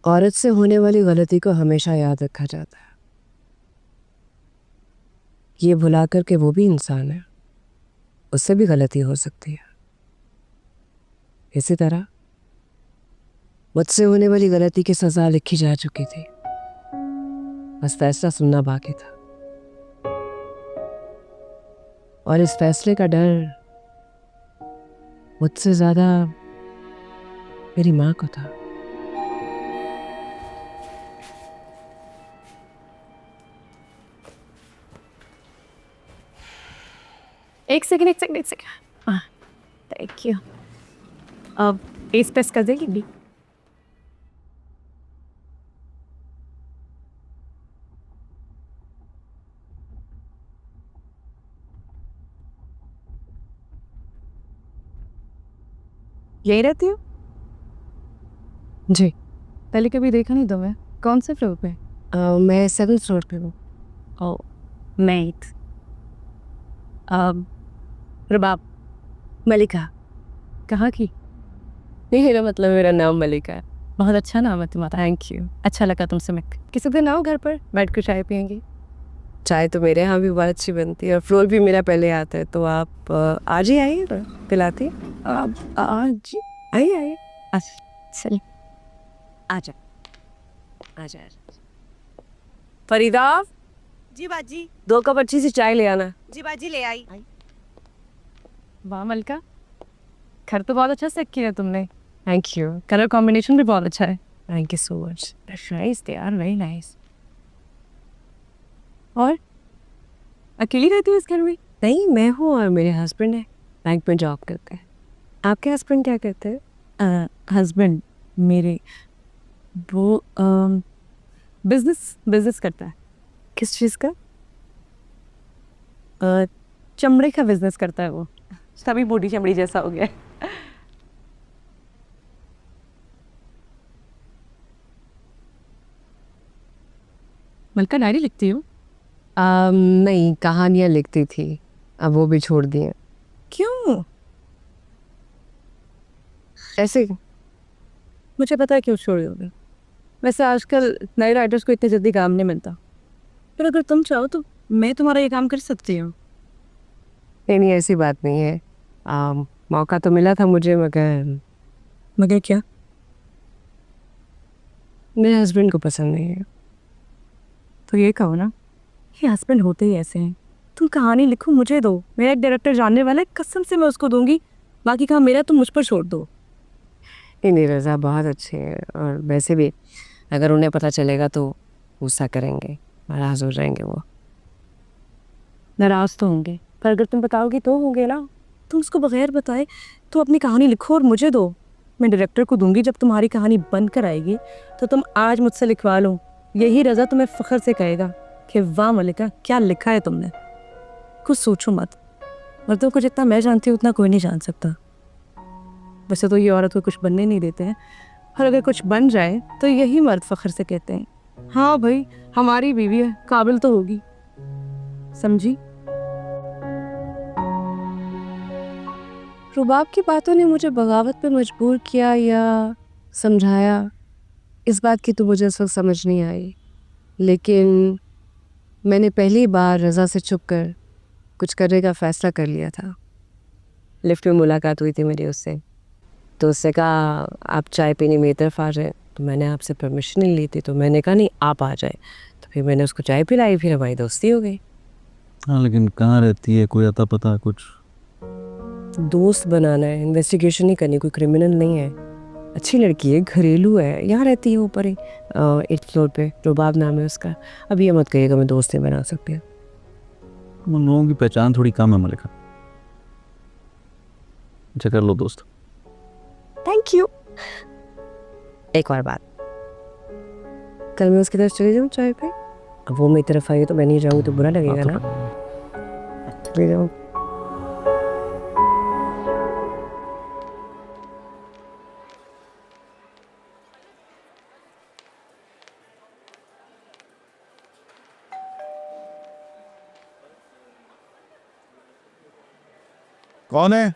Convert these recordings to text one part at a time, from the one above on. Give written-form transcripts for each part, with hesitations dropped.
औरत से होने वाली गलती को हमेशा याद रखा जाता है, ये भुला कर के वो भी इंसान है, उससे भी गलती हो सकती है। इसी तरह मुझसे होने वाली गलती की सजा लिखी जा चुकी थी, बस फैसला सुनना बाकी था। और इस फैसले का डर मुझसे ज्यादा मेरी माँ को था। एक सेकंड एक सेकंड एक सेकंड। Thank you. अब एस प्रेस कर देगी भी। यही रहती हो? जी। पहले कभी देखा नहीं तुम्हें। कौन से फ्लोर पे? मैं 7th फ्लोर पे हूँ। ओ मैं 8th। रुबाब मलिका। कहाँ की? नहीं, मेरा मतलब मेरा नाम मलिका है। बहुत अच्छा नाम है तुम्हारा। थैंक यू, अच्छा लगा तुमसे मिलकर। किसी दिन आओ घर पर, बैठ कर चाय पियेंगे। चाय तो मेरे यहाँ भी बहुत अच्छी बनती है और फ्लोर भी मेरा पहले आता है, तो आप आज ही आइए ना, पिलाती। आज आइए आइए। अच्छा चलिए। आजा आजा आजा। फरीदा, जी बाजी। 2 कप अच्छी सी चाय ले आना। जी बाजी ले आई। वाह मलका, घर तो बहुत अच्छा सेट किया है तुमने। Thank you. कलर कॉम्बिनेशन भी बहुत अच्छा है। Thank you so much. Nice, they are very nice. और अकेली रहती हो इस घर में? नहीं, मैं हूँ और मेरे हस्बैंड है, बैंक में जॉब करते हैं। आपके हस्बैंड क्या करते हैं? हस्बैंड मेरे वो बिजनेस बिजनेस करता है। किस चीज़ का? चमड़े का बिजनेस करता है वो। सभी बूढ़ी चमड़ी जैसा हो गया है। मलका डायरी लिखती हो? नहीं, कहानियाँ लिखती थी, अब वो भी छोड़ दी हैं। क्यों? ऐसे। मुझे पता है क्यों छोड़ दोगे। वैसे आजकल नए राइटर्स को इतनी जल्दी काम नहीं मिलता, पर अगर तुम चाहो तो मैं तुम्हारा ये काम कर सकती हूँ। नहीं नहीं, ऐसी बात नहीं है। मौका तो मिला था मुझे, मगर मगर क्या? मेरे हस्बैंड को पसंद नहीं है। तो ये कहो ना, ये हस्बैंड होते ही ऐसे हैं। तुम कहानी लिखो, मुझे दो, मेरा एक डायरेक्टर जानने वाला है, कसम से मैं उसको दूंगी। बाकी काम मेरा तुम मुझ पर छोड़ दो। नहीं नहीं, रज़ा बहुत अच्छे हैं और वैसे भी अगर उन्हें पता चलेगा तो गुस्सा करेंगे, नाराज हो जाएंगे वो। नाराज तो होंगे, पर अगर तुम बताओगी तो होंगे ना। तुम उसको बगैर बताए तो अपनी कहानी लिखो और मुझे दो। मैं डायरेक्टर को दूंगी, जब तुम्हारी कहानी बनकर आएगी तो तुम आज मुझसे लिखवा लो। यही रज़ा तुम्हें फ़ख्र से कहेगा कि वाह मलिका, क्या लिखा है तुमने। कुछ सोचो मत, मर्दों को जितना मैं जानती हूँ उतना कोई नहीं जान सकता। वैसे तो ये औरत को कुछ बनने नहीं देते हैं, और अगर कुछ बन जाए तो यही मर्द फ़ख्र से कहते हैं, हाँ भाई हमारी बीवी है, काबिल तो होगी। समझी? रुबाब की बातों ने मुझे बगावत पे मजबूर किया या समझाया, इस बात की तो मुझे इस वक्त समझ नहीं आई, लेकिन मैंने पहली बार रज़ा से छुप कर कुछ करने का फ़ैसला कर लिया था। लिफ्ट में मुलाकात हुई थी मेरी उससे, तो उससे कहा आप चाय पीने मेरी तरफ आ जाए, तो मैंने आपसे परमिशन नहीं ली थी, तो मैंने कहा नहीं आप आ जाए, तो फिर मैंने उसको चाय पिलाई, फिर हमारी दोस्ती हो गई। हाँ, लेकिन कहाँ रहती है, कोई अता पता कुछ? दोस्त बनाना है, इन्वेस्टिगेशन नहीं करनी, कोई क्रिमिनल नहीं है, अच्छी लड़की है, घरेलू है, यहाँ रहती है ऊपर ही 8th फ्लोर पे, रुबाब नाम है उसका। अब ये मत कहिएगा मैं दोस्त नहीं बना सकती हूँ। उन लोगों की पहचान थोड़ी कम है मलिका। अच्छा कर लो दोस्त। Thank you. एक और बात, कल मैं उसकी तरफ चली जाऊँ चाय पे, अब वो मेरी तरफ आई तो मैं नहीं जाऊँगी तो बुरा लगेगा ना। चली जाऊँ। कौन है?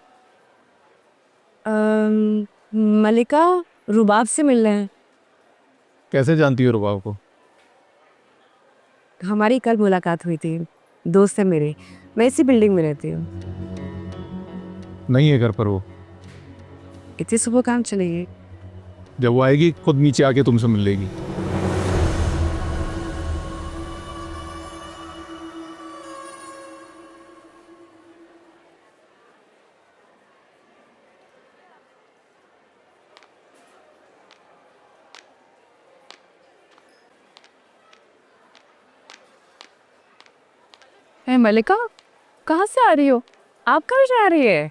मलिका रुबाब से मिल रहे हैं। कैसे जानती हो रुबाब को? हमारी कल मुलाकात हुई थी, दोस्त है मेरे, मैं इसी बिल्डिंग में रहती हूँ। नहीं है घर पर वो। इतनी सुबह काम चली गई? जब वो आएगी खुद नीचे आके तुमसे मिल लेगी। है मलिका, कहाँ से आ रही हो? आप कहाँ जा रही है?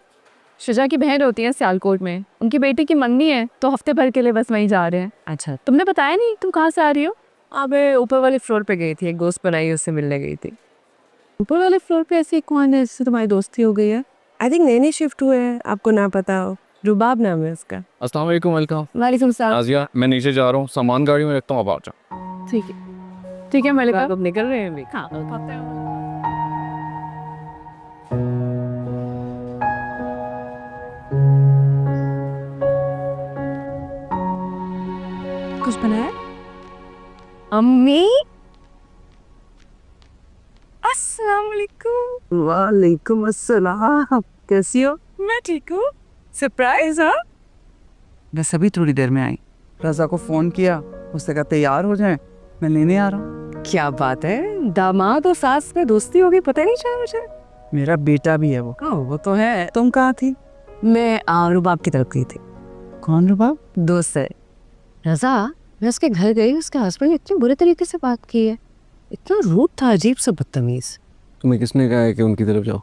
शुजा की बहन होती है सियालकोट में, उनकी बेटी की मंगनी है तो हफ्ते भर के लिए बस वहीं जा रहे हैं। अच्छा, तुमने बताया नहीं तुम कहाँ से आ रही हो? मैं ऊपर वाले फ्लोर पे गई थी, एक दोस्त बनाई, उससे मिलने गई थी। ऊपर वाले फ्लोर पे ऐसी कौन है जिससे तुम्हारी दोस्ती हो गई है? आई थिंक नई नई शिफ्ट हुए हैं, आपको ना पता हो। रुबाब नाम है उसका। अस्सलाम वालेकुम वेलकम। वालेकुम सलाम। नाजिया, मैं नीचे जा रहा हूँ, सामान गाड़ी में रखता हूँ, अब आ जाओ। ठीक है मलिका। आप अब निकल रहे हैं अभी? कुछ बनाया? अम्मी, अस्सलाम वालेकुम। वालेकुम अस्सलाम, कैसी हो? मैं ठीक हूँ। सरप्राइज हाँ? बस अभी थोड़ी देर में आई। रज़ा को फ़ोन किया, उसने कहा तैयार हो जाए, मैं लेने आ रहा हूँ। क्या बात है, दामाद और सास में दोस्ती होगी, पता ही नहीं चला मुझे। मेरा बेटा भी है वो। वो तो है। तुम कहाँ थी? मैं रुबाब की तरफ गई थी। कौन रुबाब? दोस्त है रज़ा। मैं उसके घर गई, उसके हस्बैंड ने इतने बुरे तरीके से बात की है, इतना रूड था, अजीब सा बदतमीज। तुम्हें किसने कहा है कि उनकी तरफ जाओ?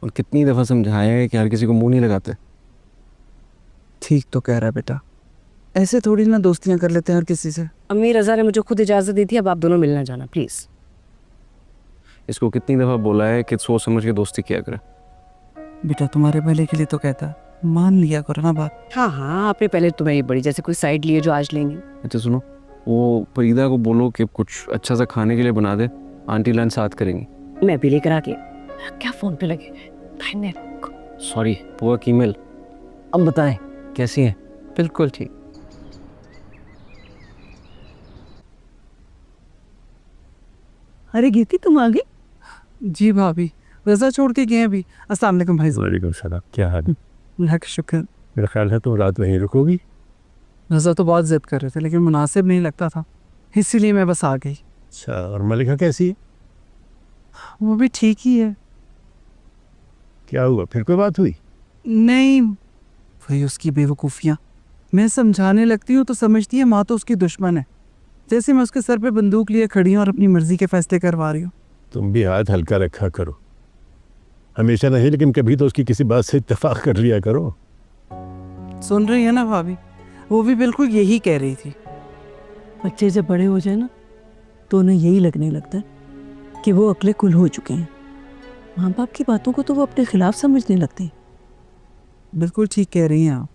और कितनी दफ़ा समझाया है कि हर किसी को मुंह नहीं लगाते। ठीक तो कह रहा है बेटा, ऐसे थोड़ी ना दोस्तियाँ कर लेते हैं हर किसी से। अम्मी रज़ा ने मुझे खुद इजाज़त दी थी, अब आप दोनों मिलना जाना प्लीज़। इसको कितनी दफ़ा बोला है कि सोच समझ के दोस्ती किया करे। बेटा तुम्हारे भले के लिए तो कहता, मान लिया करो ना बात। हाँ हाँ, आपने पहले तुम्हारी बड़ी जैसे कोई साइड लिए जो आज लेंगे। अच्छा सुनो, वो फरीदा को बोलो कि कुछ अच्छा सा खाने के लिए बना दे, आंटी लंच साथ करेंगी। मैं भी लेकर आ के क्या फ़ोन पे लगे बहन ने। सॉरी, पूरा ईमेल। अब बताएं कैसी है? बिल्कुल ठीक। अरे गीती तुम आ गई? जी भाभी, रज़ा छोड़ के गए अभी। अस्सलाम वालेकुम भाई। वालेकुम सलाम, क्या हाल है? अल्लाह का शुक्र। मेरा ख्याल है तुम रात वहीं रुकोगी। रज़ा तो बहुत ज़िद कर रहे थे लेकिन मुनासिब नहीं लगता था, इसीलिए मैं बस आ गई। अच्छा, और मलिका कैसी है? वो भी ठीक ही है। क्या हुआ, फिर कोई बात हुई? नहीं, वही उसकी बेवकूफ़ियाँ। मैं समझाने लगती हूँ तो समझती है माँ तो उसकी दुश्मन है, जैसे मैं उसके सर पे बंदूक लिए खड़ी हूँ और अपनी मर्ज़ी के फैसले करवा रही हूँ। तुम भी हाथ हल्का रखा करो, हमेशा नहीं लेकिन कभी तो उसकी किसी बात से इत्तेफाक कर लिया करो। सुन रही है ना भाभी, वो भी बिल्कुल यही कह रही थी। बच्चे जब बड़े हो जाए ना तो उन्हें यही लगने लगता है कि वो अकले कुल हो चुके हैं। माँ बाप की बातों को तो वो अपने खिलाफ समझने लगते हैं। बिल्कुल ठीक कह रही हैं आप।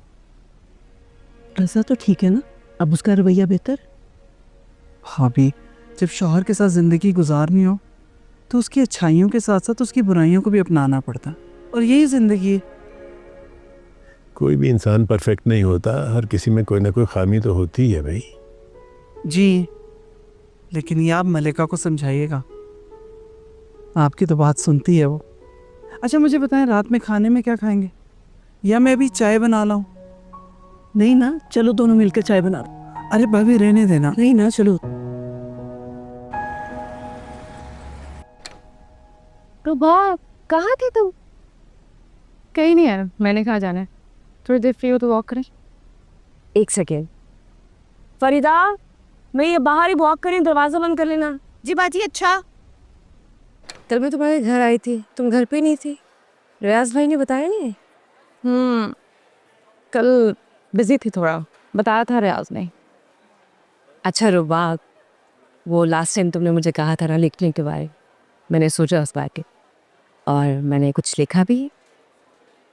रज़ा तो ठीक है ना, अब उसका रवैया बेहतर? भाभी, जब शौहर के साथ ज़िंदगी गुजारनी हो तो उसकी अच्छाइयों के साथ साथ उसकी बुराइयों को भी अपनाना पड़ता है, और यही ज़िंदगी है। कोई भी इंसान परफेक्ट नहीं होता, हर किसी में कोई ना कोई खामी तो होती है भाई। जी, लेकिन ये आप मलिका को समझाइएगा, आपकी तो बात सुनती है वो। अच्छा मुझे बताएं, रात में खाने में क्या खाएंगे, या मैं अभी चाय बना लाऊं? नहीं ना, चलो दोनों मिलकर चाय बना लो। अरे भाभी रहने देना। नहीं ना, चलो। रुबाब, कहाँ थी तुम? कहीं नहीं यार, मैंने कहा जाना है, थोड़ी देर फ्री हो तो वॉक करें। एक सेकेंड फरीदा, मैं ये बाहर ही वॉक करें, दरवाज़ा बंद कर लेना। जी बाजी। अच्छा, कल मैं तुम्हारे घर आई थी, तुम घर पे नहीं थी। रियाज भाई ने बताया नहीं? कल बिजी थी थोड़ा, बताया था रियाज ने। अच्छा रुबाब, वो लास्ट टाइम तुमने मुझे कहा था ना लिखने के बारे, मैंने सोचा उस बार के, और मैंने कुछ लिखा भी,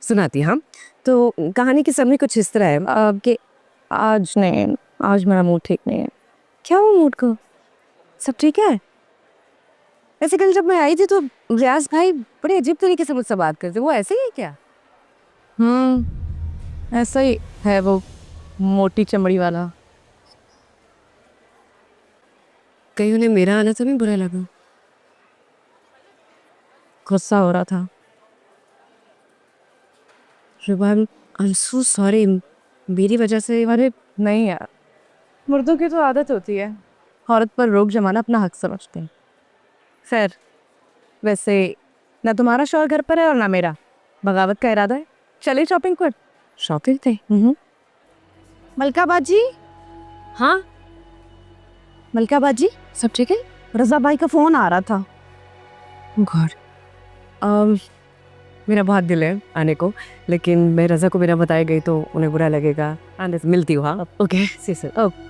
सुनाती। हाँ, तो कहानी की समरी कुछ इस तरह है कि आज नहीं, आज मेरा मूड ठीक नहीं है। क्या हुआ मूड को? सब ठीक है? वैसे कल जब मैं आई थी तो रियाज भाई बड़े अजीब तरीके से मुझसे बात करते, वो ऐसे ही है क्या? ऐसा ही है वो, मोटी चमड़ी वाला। कहीं उन्हें मेरा आना तो नहीं बुरा लगा? गुस्सा हो रहा था। रुबा, आई एम सो सॉरी, मेरी वजह से। अरे नहीं यार, मर्दों की तो आदत होती है औरत पर रोक जमाना अपना हक समझते हैं। खैर, वैसे ना तुम्हारा शौहर घर पर है और ना मेरा। बगावत का इरादा है, चले शॉपिंग पर। शॉपिंग थे? मलका बाजी, हाँ, मलका बाजी, सब ठीक है? रजा भाई का फोन आ रहा था। गॉड, मेरा बहुत दिल है आने को, लेकिन मैं रज़ा को बिना बताए गई तो उन्हें बुरा लगेगा। आने से मिलती हूँ। हाँ, ओके, सी सर, ओके,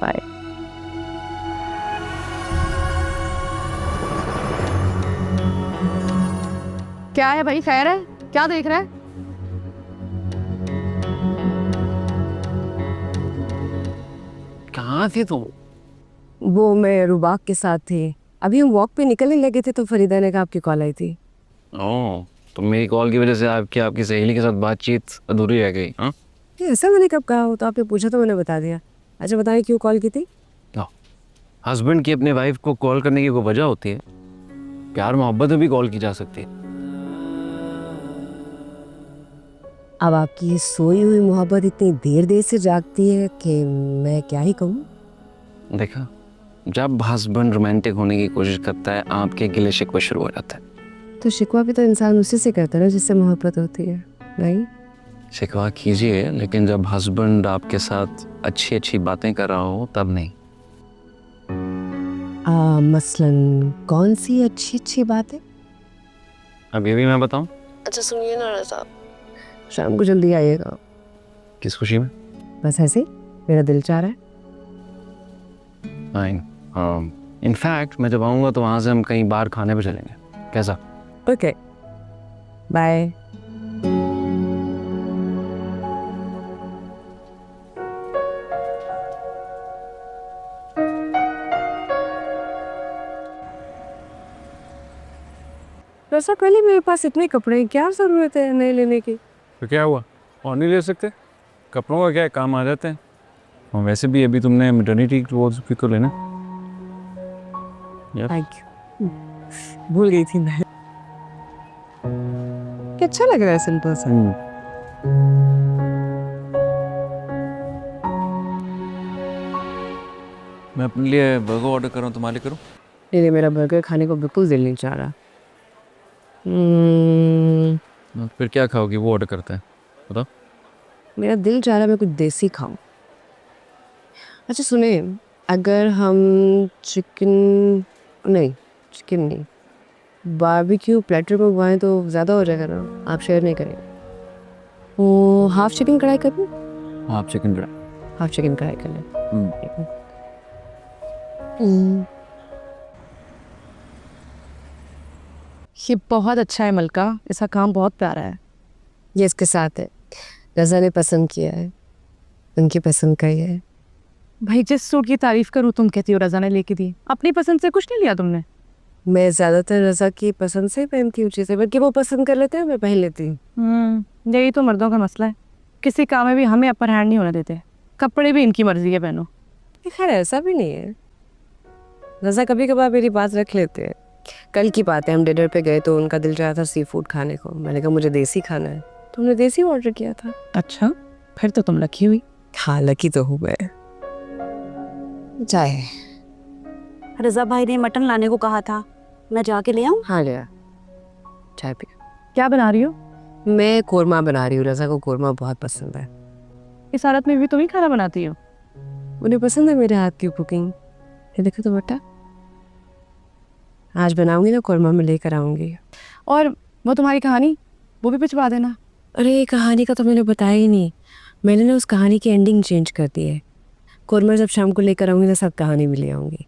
बाय। क्या है भाई, खैर है? क्या देख रहा है? कहाँ थे तुम? वो मैं रुबाक के साथ थी, अभी हम वॉक पे निकलने लगे थे तो फरीदा ने कहा आपकी कॉल आई थी। ओह, तो मेरी कॉल की वजह से आपकी सहेली के साथ बातचीत अधूरी रह गई? हाँ, ये ऐसा मैंने कब कहा हो? तो आपने पूछा तो मैंने बता दिया। अच्छा बताएं क्यों कॉल की थी? हस्बैंड की अपने वाइफ को कॉल करने की कोई वजह होती है? प्यार मोहब्बत में भी कॉल की जा सकती है। अब आपकी सोई हुई मोहब्बत इतनी देर देर से जागती है कि मैं क्या ही कहूँ। देखा, जब हस्बैंड रोमांटिक होने की कोशिश करता है आपके गिले शिकवे शुरू हो जाता है। तो शिकवा भी तो इंसान उसी से करता है ना जिससे मोहब्बत होती है, नहीं? शिकवा कीजिए, लेकिन जब हस्बैंड आपके साथ अच्छी अच्छी बातें कर रहा हो तब नहीं। मसलन कौन सी अच्छी अच्छी बात है? अब ये भी मैं बताऊं? अच्छा सुनिए ना रज़ा, शाम को जल्दी आइएगा। किस खुशी में? बस ऐसे मेरा दिल चाह रहा है। फाइन। इनफैक्ट मैं जब आऊँगा तो वहाँ से हम कहीं बाहर खाने पे चलेंगे, कैसा? Okay, bye. वैसा कल ही मेरे पास इतने कपड़े हैं, क्या ज़रूरत है नए लेने की? तो क्या हुआ, और नहीं ले सकते? कपड़ों का क्या है, काम आ जाते हैं। और वैसे भी अभी तुमने मैटरनिटी क्लोथ्स भी तो लेना। यार थैंक यू, भूल गई थी मैं। क्या अच्छा लग रहा है सिंपल सा। मैं अपने लिए बर्गर ऑर्डर कर रहा हूँ, तुम्हारे लिए करूँ? नहीं, मेरा बर्गर खाने को बिल्कुल दिल नहीं चाह रहा। फिर क्या खाओगी, वो ऑर्डर करते हैं, बताओ। मेरा दिल चाह रहा है मैं कुछ देसी खाऊं। अच्छा सुने, अगर हम चिकन नहीं, बारबेक्यू प्लेटर मंगवाएं तो ज़्यादा हो जाएगा ना? आप शेयर नहीं करेंगे? वो हाफ चिकन कढ़ाई कर लूं? आप चिकन ड्राई। हाफ चिकन कढ़ाई कर लें। ये बहुत अच्छा है मलका, इसका काम बहुत प्यारा है। ये इसके साथ है, रज़ा ने पसंद किया है, उनकी पसंद का ही है। भाई जिस सूट की तारीफ करूँ तुम कहती हो रजा ने लेके दी, अपनी पसंद से कुछ नहीं लिया तुमने? मैं ज़्यादातर रज़ा की पसंद से पहनती हूँ चीज़ें, बल्कि वो पसंद कर लेते हैं मैं पहन लेती हूँ। यही तो मर्दों का मसला है, किसी काम में भी हमें अपर हैंड नहीं होने देते। कपड़े भी इनकी मर्जी है पहनो। खैर ऐसा भी नहीं है, रज़ा कभी कभार मेरी बात रख लेते हैं। कल की बात है, हम डिनर पे गए तो उनका दिल चाहा था सी फूड खाने को। मैंने कहा मुझे देसी खाना है, तो हमने देसी ऑर्डर किया था। अच्छा, फिर तो तुम लकी हुई। हाँ लकी तो हूँ मैं। चाय? रजा भाई ने मटन लाने को कहा था, मैं जाके ले आऊं? हाँ लिया, चाय पी। क्या बना रही हो? मैं कोरमा बना रही हूँ, रज़ा को कोरमा बहुत पसंद है। इस हालत में भी तुम ही खाना बनाती हो? उन्हें पसंद है मेरे हाथ की कुकिंग। ये देखो तो बेटा, आज बनाऊंगी ना कोरमा, में लेकर आऊंगी। और वो तुम्हारी कहानी, वो भी भिजवा देना। अरे कहानी का तो मैंने बताया ही नहीं, मैंने ना उस कहानी की एंडिंग चेंज कर दी है। कोरमा जब शाम को लेकर आऊंगी तो सब कहानी भी ले आऊंगी।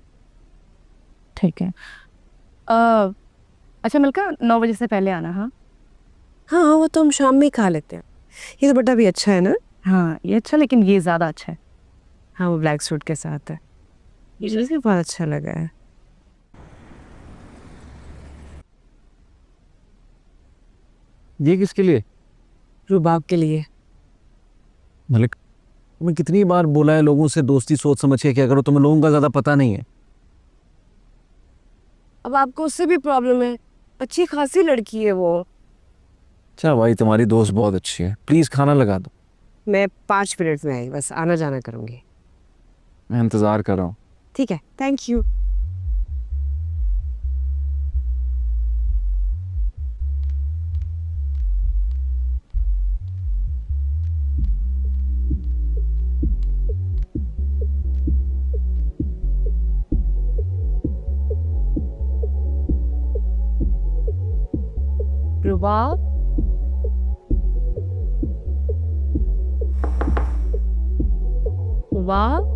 ठीक है। अच्छा मिलका, 9 बजे से पहले आना। हाँ हाँ, वो तो हम शाम में ही खा लेते हैं। ये तो बटा भी अच्छा है ना? हाँ ये अच्छा, लेकिन ये ज़्यादा अच्छा है। हाँ वो ब्लैक सूट के साथ है, ये मुझे बहुत अच्छा लगा है। ये किसके लिए? रुबाब के लिए। मलिक, मैं कितनी बार बोला है लोगों से दोस्ती सोच समझ के क्या करो, तुम्हें लोगों का ज़्यादा पता नहीं है। अब आपको उससे भी प्रॉब्लम है, अच्छी खासी लड़की है वो। अच्छा भाई, तुम्हारी दोस्त बहुत अच्छी है, प्लीज़ खाना लगा दो। मैं 5 मिनट में आई, बस आना जाना करूँगी। मैं इंतज़ार कर रहा हूँ। ठीक है, थैंक यू। रुबाब, रुबाब,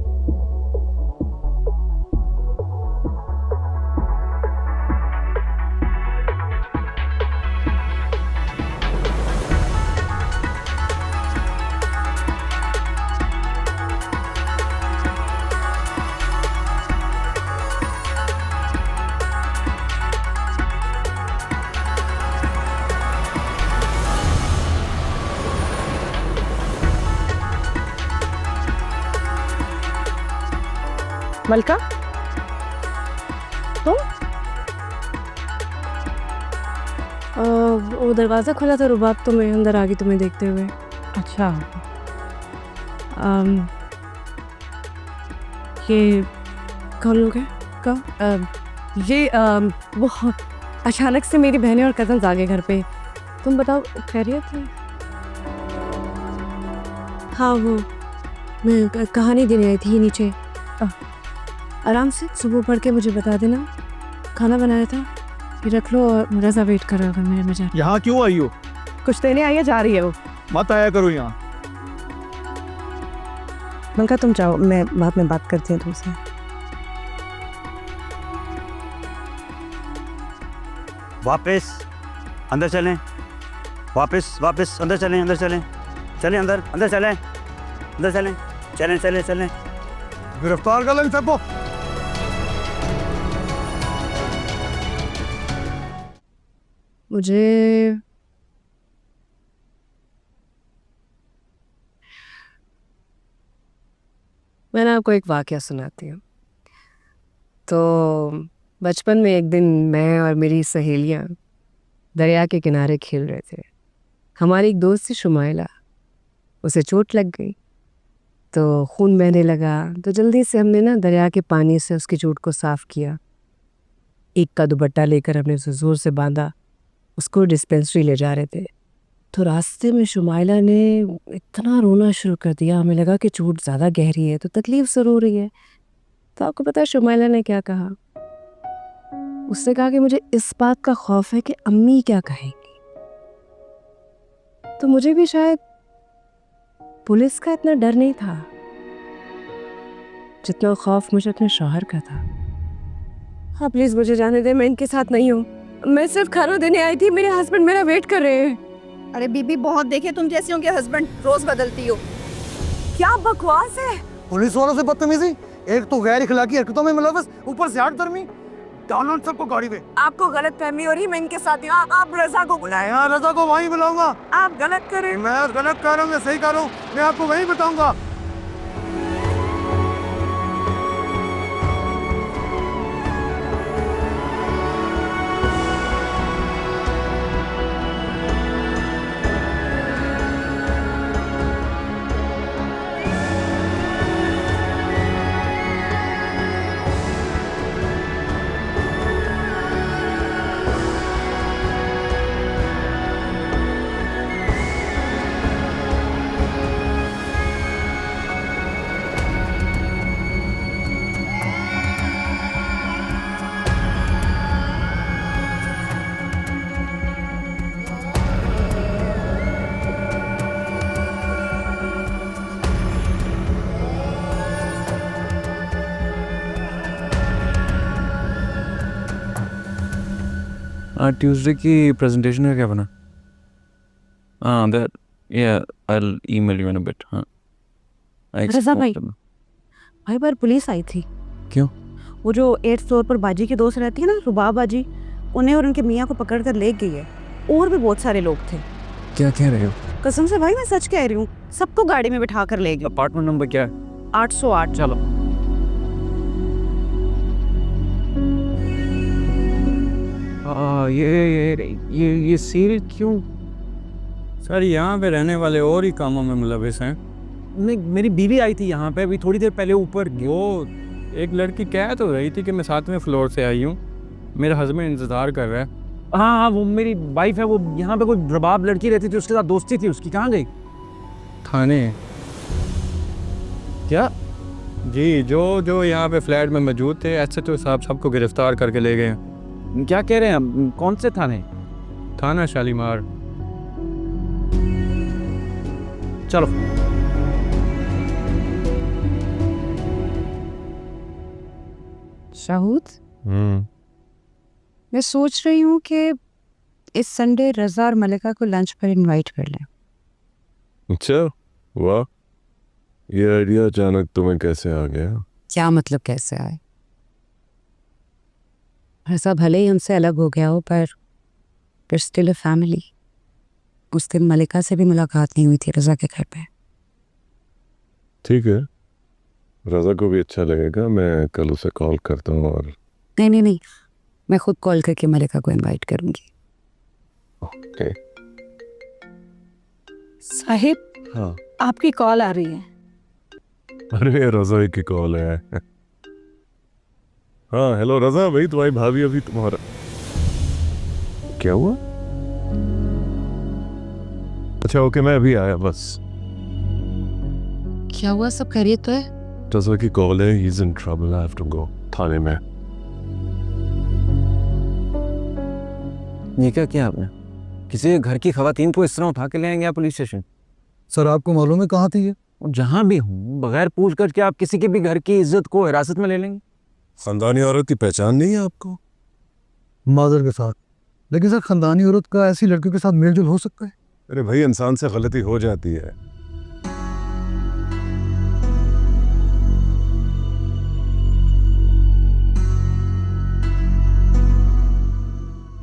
मलका, वो दरवाज़ा खुला था रुबाब, तो मैं अंदर आ गई तुम्हें देखते हुए। अच्छा ये कौन लोग हैं? ये वो अचानक से मेरी बहनें और कज़न्स आ गए घर पे। तुम बताओ, खैरियत है? हाँ, वो मैं कहानी देने आई थी नीचे। आराम से सुबह पढ़ के मुझे बता देना। खाना बनाया था, ये रख लो और रज़ा वेट कर रहा होगा मेरे में जाके। यहाँ क्यों आई हो? कुछ देने आई है, जा रही है वो। मत आया करो यहाँ। मलका तुम जाओ, मैं बाद में बात करती हूँ तुमसे। वापस अंदर चलें, वापस अंदर चलें, चलें अंदर चलें, चलें। गिरफ्तार कर लें सबको। मुझे मैंने आपको एक वाकया सुनाती हूँ। तो बचपन में एक दिन मैं और मेरी सहेलियाँ दरिया के किनारे खेल रहे थे। हमारी एक दोस्त थी शुमाइला, उसे चोट लग गई तो खून बहने लगा। तो जल्दी से हमने ना दरिया के पानी से उसकी चोट को साफ़ किया। एक का दुपट्टा लेकर हमने उसे ज़ोर से बांधा, उसको डिस्पेंसरी ले जा रहे थे। तो रास्ते में शुमाइला ने इतना रोना शुरू कर दिया, हमें लगा कि चोट ज़्यादा गहरी है तो तकलीफ़ से रो रही है। तो आपको पता है शुमाइला ने क्या कहा? उसने कहा कि मुझे इस बात का खौफ है कि अम्मी क्या कहेंगी। तो मुझे भी शायद पुलिस का इतना डर नहीं था जितना खौफ मुझे अपने शौहर का था। हाँ प्लीज़ मुझे जाने दे, मैं इनके साथ नहीं हूँ। मैं सिर्फ खाना देने आई थी, मेरे हस्बैंड मेरा वेट कर रहे हैं। अरे बीबी, बहुत देखे तुम जैसी हो कि हस्बैंड रोज बदलती हो। क्या बकवास है। पुलिस वालों से बदतमीजी, एक तो गैर इखलाकी हरकतों में मुलव्वस, ऊपर से आठधर्मी। डालो सबको गाड़ी में। आपको गलत फहमी हो रही, मैं इनके साथ हूँ। आप रज़ा को बुलाएं। यहाँ रज़ा को वहीं बुलाऊंगा। आप गलत करें। मैं गलत कर रहा हूँ या सही कर रहा हूँ, मैं आपको वहीं बताऊंगा। ट्यूसडे की प्रेजेंटेशन का क्या बना? हाँ दैट या I will email you in a bit. हाँ रज़ा भाई बार पुलिस आई थी। क्यों? वो जो 8th फ्लोर पर बाजी की दोस्त रहती है ना, रुबाब बाजी, उन्हें और उनके मियाँ को पकड़ कर ले गई है। और भी बहुत सारे लोग थे। क्या कह रहे हो? कसम से भाई मैं सच कह रही हूँ, सबको गाड़ी में बिठा कर ले गई। अपार्टमेंट नंबर क्या है? 808। चलो। ये सील क्यों? सर यहाँ पे रहने वाले और ही कामों में मुलविस हैं। नहीं, मेरी बीवी आई थी यहाँ पे अभी थोड़ी देर पहले ऊपर। वो एक लड़की कह तो रही थी कि मैं 7वें फ्लोर से आई हूँ, मेरा हस्बैंड इंतज़ार कर रहा है। हाँ हाँ, वो मेरी वाइफ है, वो यहाँ पे कोई रबाब लड़की रहती थी, उसके साथ दोस्ती थी उसकी। कहाँ गई? थाने। क्या? जी, जो यहाँ पे फ्लैट में मौजूद थे SHO साहब सबको गिरफ्तार करके ले गए हैं। क्या कह रहे हैं? कौन से थाने? थाना शालीमार। चलो। शाहूद, मैं सोच रही हूँ कि इस संडे रज़ा और मलिका को लंच पर इनवाइट कर लें। अच्छा, वाह, ये आइडिया अचानक तुम्हें कैसे आ गया? क्या मतलब कैसे आए? रज़ा भले ही हमसे अलग हो गया हो, पर स्टिल अ फैमिली। उस दिन मलिका से भी मुलाकात नहीं हुई थी रज़ा के घर पे। ठीक है, रज़ा को भी अच्छा लगेगा। मैं कल उसे कॉल करता हूँ। और नहीं, मैं खुद कॉल करके मलिका को इनवाइट करूँगी। ओके। साहिब, हाँ। आपकी कॉल आ रही है। अरे रज़ा की कॉल है। हाँ, हेलो रज़ा भाई, तुम्हारी भाभी अभी तुम्हारा क्या हुआ? अच्छा ओके, मैं अभी आया बस। क्या हुआ? सब खैरियत तो है? रज़ा की कॉल है, he is in trouble, I have to go. थाने में। ये क्या किया आपने? किसी घर की खवातीन को इस तरह उठा के ले आएंगे आप पुलिस स्टेशन? सर आपको मालूम है कहाँ थी ये? जहाँ भी हूँ, बगैर पूछ कर के आप किसी की भी घर की इज्जत को हिरासत में ले लेंगे? खानदानी औरत की पहचान नहीं है आपको? माजर के साथ। लेकिन सर खानदानी औरत का ऐसी लड़कियों के साथ मेलजोल हो सकता है? अरे भाई, इंसान से गलती हो जाती है।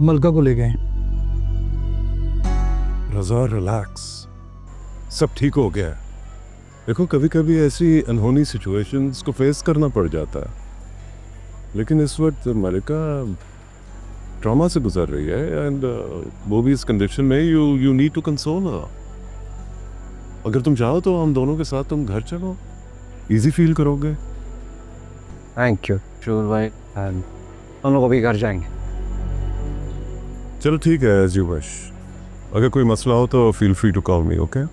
मलका को ले गए। रज़ा रिलैक्स, सब ठीक हो गया है। देखो, कभी कभी ऐसी अनहोनी सिचुएशंस को फेस करना पड़ जाता है, लेकिन इस वक्त मलिका ट्रॉमा से गुजर रही है एंड वो भी इस कंडीशन में यू नीड टू कंसोल हर। अगर तुम चाहो तो हम दोनों के साथ तुम घर चलो, इजी फील करोगे। थैंक यू श्योर भाई, हम लोग अभी घर जाएंगे। चलो ठीक है, एज यू विश। अगर कोई मसला हो तो feel free to call me, okay?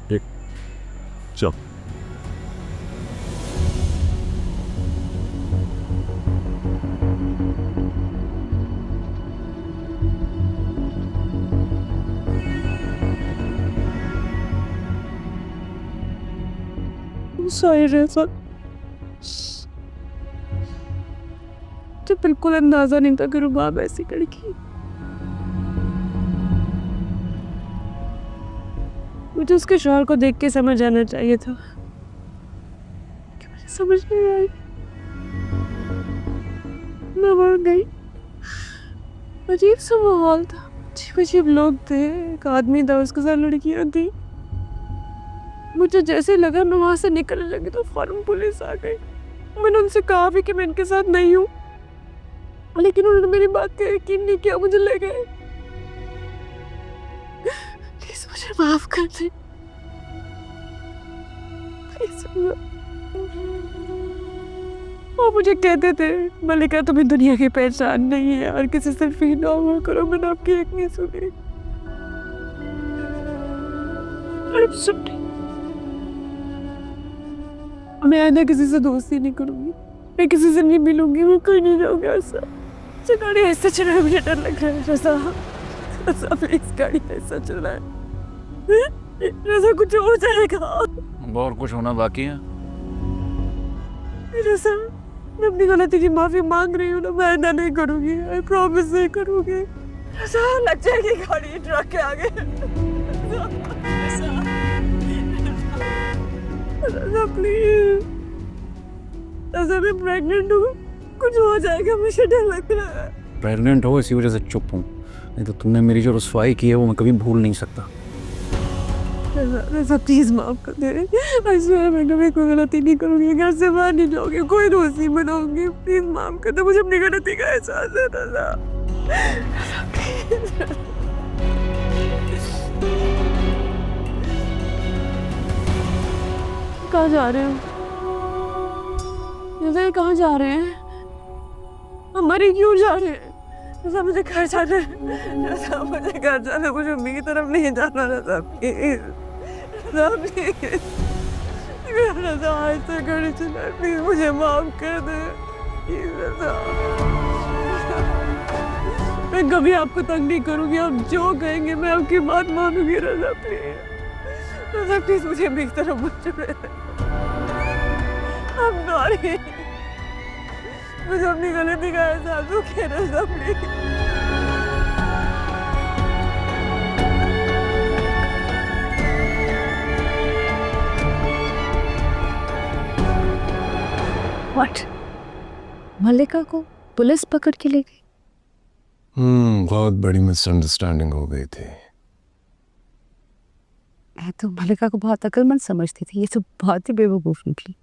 ठीक। चल। सॉरी रज़ा, तो बिल्कुल अंदाजा नहीं था कि रुबाब ऐसी लड़की। मुझे उसके शौहर को देख के समझ आना चाहिए था, कि मुझे समझ नहीं आई। मैं मर गई। अजीब सा माहौल था, अजीब अजीब लोग थे, एक आदमी था, उसके साथ लड़कियां थी। मुझे जैसे लगा मैं वहां से निकलने लगी तो फौरन पुलिस आ गई। मैंने उनसे कहा भी कि मैं इनके साथ नहीं हूँ, लेकिन उन्होंने मेरी बात का यकीन नहीं किया, मुझे ले गए। प्लीज मुझे माफ कर दे। वो मुझे कहते थे, मलिका तुम्हें दुनिया की पहचान नहीं है और किसी से फील ना हुआ करो। मैंने आपकी एक नहीं सुनी। मैं आइंदा किसी से दोस्ती नहीं करूंगी, मैं किसी से नहीं मिलूंगी, मैं कहीं नहीं जाऊंगी। ऐसा गाड़ी ऐसा चल रहा है, मुझे डर लग रहा है। रज़ा प्लीज, गाड़ी ऐसा चल रहा है। रज़ा कुछ हो जाएगा। और कुछ होना बाकी है? रज़ा, मैं अपनी गलती की माफी मांग रही हूँ ना, मैं आइंदा नहीं करूंगी। आई प्रॉमिस नहीं करूंगी। रज़ा, लग जाएगी गाड़ी ट्रक के आगे। रज़ा प्लीज, रज़ा मैं प्रेग्नेंट हूँ, कुछ हो जाएगा, मुझे डर लग रहा है। प्रेग्नेंट हो इसी वजह से चुप हूँ, नहीं तो तुमने मेरी जो रुसवाई की है वो मैं कभी भूल नहीं सकता। रज़ा प्लीज माफ कर दे। आई स्वेयर मैं कभी कोई गलती नहीं करूंगी, घर से बाहर नहीं जाऊंगी, कोई दोस्त नहीं बनाऊंगी। प्लीज माफ कर दे, मुझे अपनी गलती का एहसास है रज़ा। कहाँ जा रहे हो? ये कहाँ जा रहे हैं? हमारे क्यों जा रहे हैं? रज़ा मुझे घर जाना है, रज़ा मुझे घर जाना है, मुझे अम्मी की तरफ नहीं जाना रज़ा प्लीज, रज़ा प्लीज, रज़ा आज तक गाड़ी चला, प्लीज मुझे माफ कर दे प्लीज रज़ा। मैं कभी आपको तंग नहीं करूँगी, आप जो कहेंगे मैं आपकी बात मानूंगी रज़ा प्लीज, रज़ा प्लीज मुझे अम्मी की तरफ मत छोड़े। I'm sorry, मुझे अपनी गलती का एहसास हो गया रज़ा प्लीज। What? मल्लिका को पुलिस पकड़ के ले गई? बहुत बड़ी मिसअंडरस्टैंडिंग हो गई थी। मैं तो मल्लिका को बहुत अक्लमंद समझती थी, ये तो बहुत ही बेवकूफ निकली।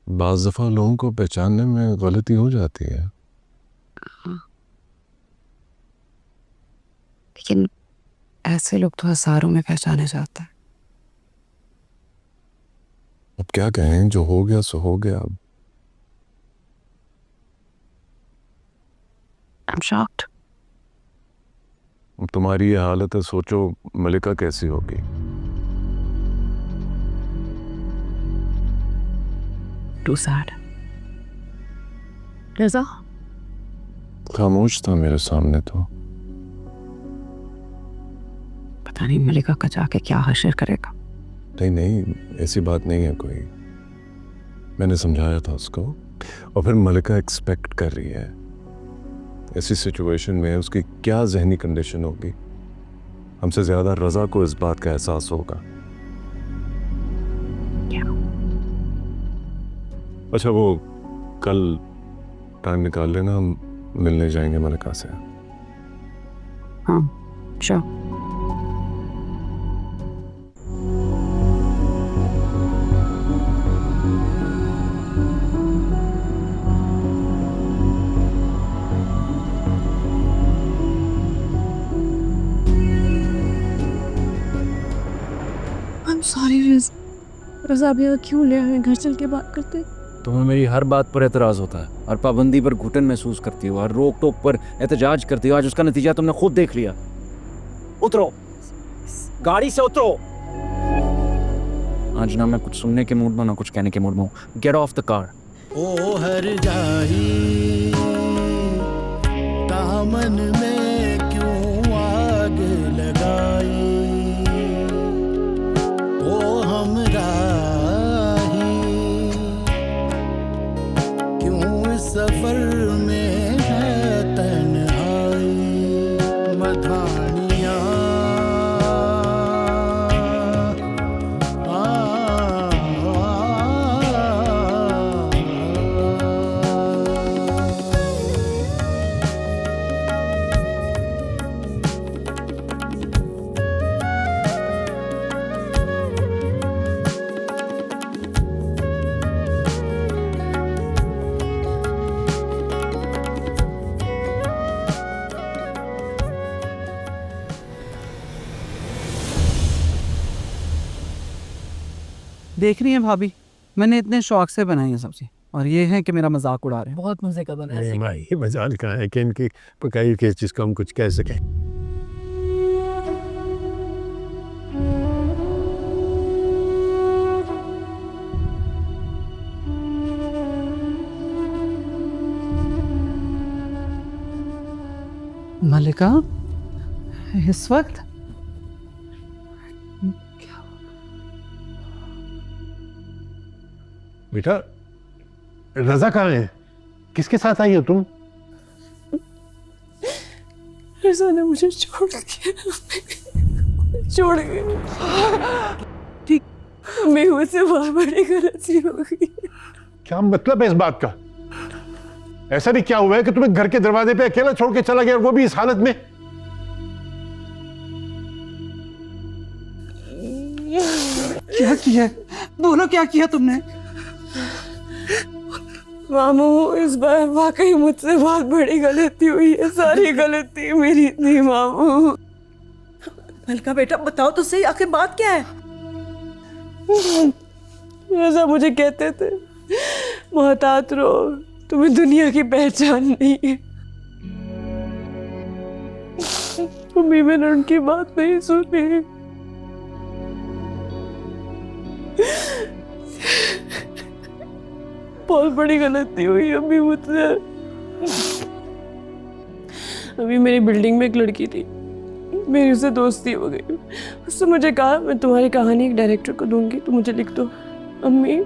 बाज़ दफ़ा लोगों को पहचानने में गलती हो जाती है। लेकिन ऐसे लोग तो हज़ारों में पहचाने जाते हैं। अब क्या कहें, जो हो गया सो हो गया। I'm shocked. अब तुम्हारी ये हालत है, सोचो मल्लिका कैसी होगी। Too sad. रज़ा खामोश था मेरे सामने तो। पता नहीं मल्लिका का जाके क्या हशर करेगा। नहीं नहीं, ऐसी बात नहीं है कोई। मैंने समझाया था उसको, और फिर मल्लिका एक्सपेक्ट कर रही है। ऐसी सिचुएशन में उसकी क्या जहनी कंडीशन होगी, हमसे ज़्यादा रज़ा को इस बात का एहसास होगा। अच्छा, वो कल टाइम निकाल लेना, हम मिलने जाएंगे मल्लिका से। हाँ, श्योर। I'm sorry रज़ा, अब यहाँ क्यों ले आए? घर चल के बात करते। तुम्हें मेरी हर बात पर एतराज़ होता है, हर पाबंदी पर घुटन महसूस करती हो, हर रोक टोक पर एहतजाज करती हो। आज उसका नतीजा तुमने खुद देख लिया। उतरो, गाड़ी से उतरो। आज ना मैं कुछ सुनने के मूड में, ना कुछ कहने के मूड में हूँ। Get off the car. ओ हर जाई दामन में क्यों आग लगाई, ओ हमरा सफर में है तन्हाई, मधानियाँ देख रही हैं भाभी, मैंने इतने शौक से बनाई है सब्जी, और ये है कि मेरा मजाक उड़ा रहे हैं। बहुत मजे का बना है। भाई ये मजाल कहाँ है कि इनकी पकाई किस चीज़ को हम कुछ कह सकें। मल्लिका इस वक्त? बेटा, रज़ा कहाँ है? किसके साथ आई हो तुम? रज़ा ने मुझे छोड़ दिया, छोड़ गया। ठीक, मैं मुझसे बहुत बड़ी गलती हो गई। क्या मतलब है इस बात का? ऐसा भी क्या हुआ है कि तुम्हें घर के दरवाजे पे अकेला छोड़ के चला गया, और वो भी इस हालत में? क्या किया है? बोलो क्या किया तुमने? मामू इस बार वाकई मुझसे बहुत बड़ी गलती हुई है, सारी गलती मेरी थी मामू। मलका बेटा बताओ तो सही, आखिर बात क्या है? ऐसा मुझे कहते थे, मोहतात रहो, तुम्हें दुनिया की पहचान नहीं है। अम्मी मैंने उनकी बात नहीं सुनी। बहुत बड़ी गलती हुई अम्मी मुझसे। अभी मेरी बिल्डिंग में एक लड़की थी, मेरी उससे दोस्ती हो गई। उससे मुझे कहा मैं तुम्हारी कहानी एक डायरेक्टर को दूंगी, तो मुझे लिख दो। अम्मी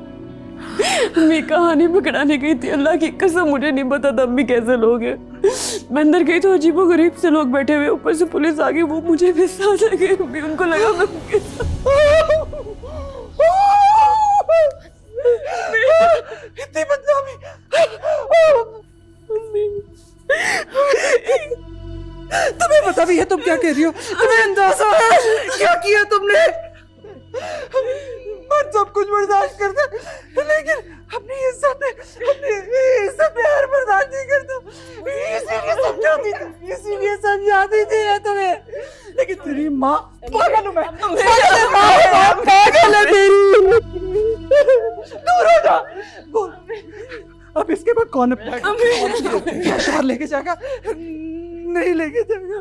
कहानी पकड़ाने गई थी, अल्लाह की कसम मुझे नहीं पता था अम्मी कैसे लोग हैं। मैं अंदर गई तो अजीबो गरीब से लोग बैठे हुए, ऊपर से पुलिस आ गई, वो मुझे भी साथ लगे। अम्मी उनको लगा मैं इतनी बदनामी। तुम्हें पता भी है तुम क्या कह रही हो? तुम्हें अंदाजा है क्या किया तुमने? मैं सब कुछ बर्दाश्त करता, लेकिन अपनी इज्जत में हार बर्दाश्त नहीं करता। इसीलिए समझाती थी मैं तुम्हें, लेकिन तेरी माँ पागल हूँ मैं। पागल है तेरी। दूर हो जा। बोल अब इसके बाद कौन अपना शहर लेके जाएगा? नहीं लेके जाएगा।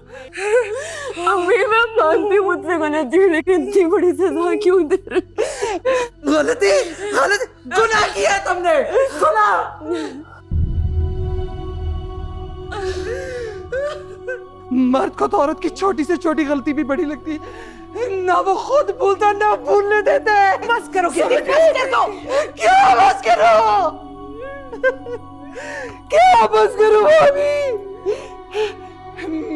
अम्मी मैं मानती हूँ मुझसे गलती हुई, लेकिन इतनी बड़ी सजा क्यों दे रहे? गलती गुनाह किया तुमने, गुनाह। मर्द को तो औरत की छोटी से छोटी गलती भी बड़ी लगती है, ना वो खुद भूलता ना भूलने देते। बस करो क्या बस करो, क्या बस करो अभी।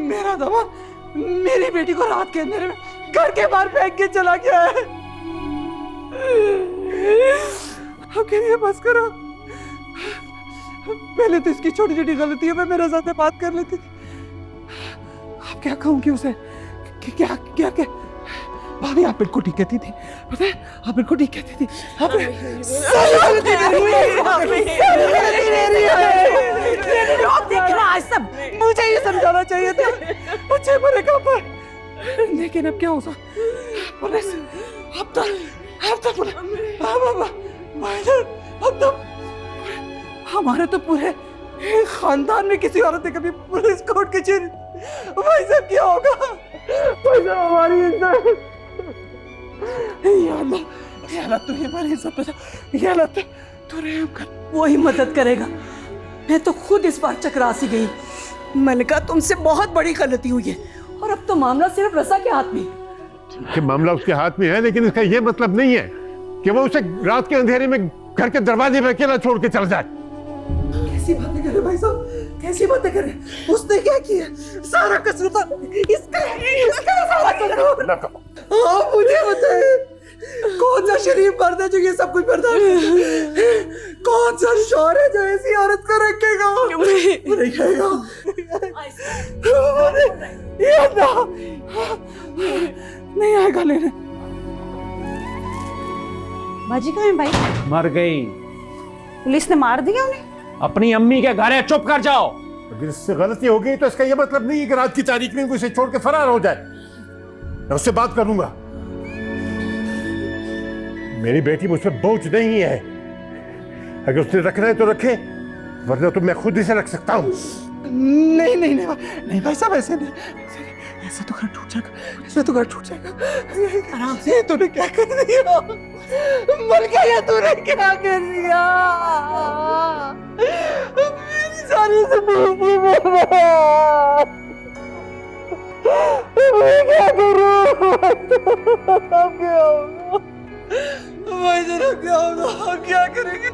मेरा दामाद मेरी बेटी को रात के अंधेरे में घर के बाहर फेंक के चला गया है। अब कहिए बस करो। पहले तो इसकी छोटी छोटी गलतियों में मेरे साथ बात कर लेती थी, अब क्या कहूँगी उसे? क्या क्या क्या भाभी आप बिल्कुल ठीक कहती थी, पता है आप बिल्कुल ठीक कहती थी। सब मुझे ही समझाना चाहिए था मुझे मेरे काम पर, लेकिन अब क्या होगा? पुलिस अब तो हमारे तो पूरे खानदान में किसी औरत ने कभी पुलिस कोर्ट कचहरी, भाई साहब क्या होगा? भाई साहब हमारी इज्जत, या अल्लाह तू हमारी इज्जत बचा, या अल्लाह तू रहम कर। वो ही मदद करेगा। मैं तो खुद इस बार चकरा सी गई। मलिका तुमसे बहुत बड़ी गलती हुई है, और अब तो मामला सिर्फ रज़ा के हाथ में है। कि मामला उसके हाथ में है, लेकिन इसका ये मतलब नहीं है कि वो उसे रात के अंधेरे में घर के दरवाजे में अकेला छोड़ के चल जाए। कैसी बातें कर रहे भाई साहब, कैसी बातें कर रहे? उसने क्या किया? सारा कसूर था इसका सारा कसूर। हाँ मुझे बताए, कौन सा शरीफ मर्द है जो ये सब कुछ बर्दाश्त? कौन सा शौहर है जो ऐसी औरत को रखेगा? रखेगा नहीं आएगा लेने। बाजी कहाँ है भाई? मर गई। पुलिस ने मार दिया उन्हें? अपनी अम्मी के घर है, चुप कर जाओ। अगर इससे गलती हो गई तो इसका ये मतलब नहीं है कि रात की तारीख में कोई इसे छोड़ के फरार हो जाए। मैं उससे बात करूंगा। मेरी बेटी मुझ पर बोझ नहीं है, अगर उसने रखना है तो रखे, वरना तो मैं खुद इसे रख सकता हूँ। नहीं भाई साहब ऐसे नहीं, ऐसे तो घर टूट जाएगा, ऐसे तो घर टूट जाएगा। आराम से। तूने क्या कर दिया? मर गया तूने, क्या कर दिया? मेरी सारी जिंदगी बर्बाद। मैं क्या करूं? अब क्या होगा? भाई जरा क्या होगा? क्या करेंगे?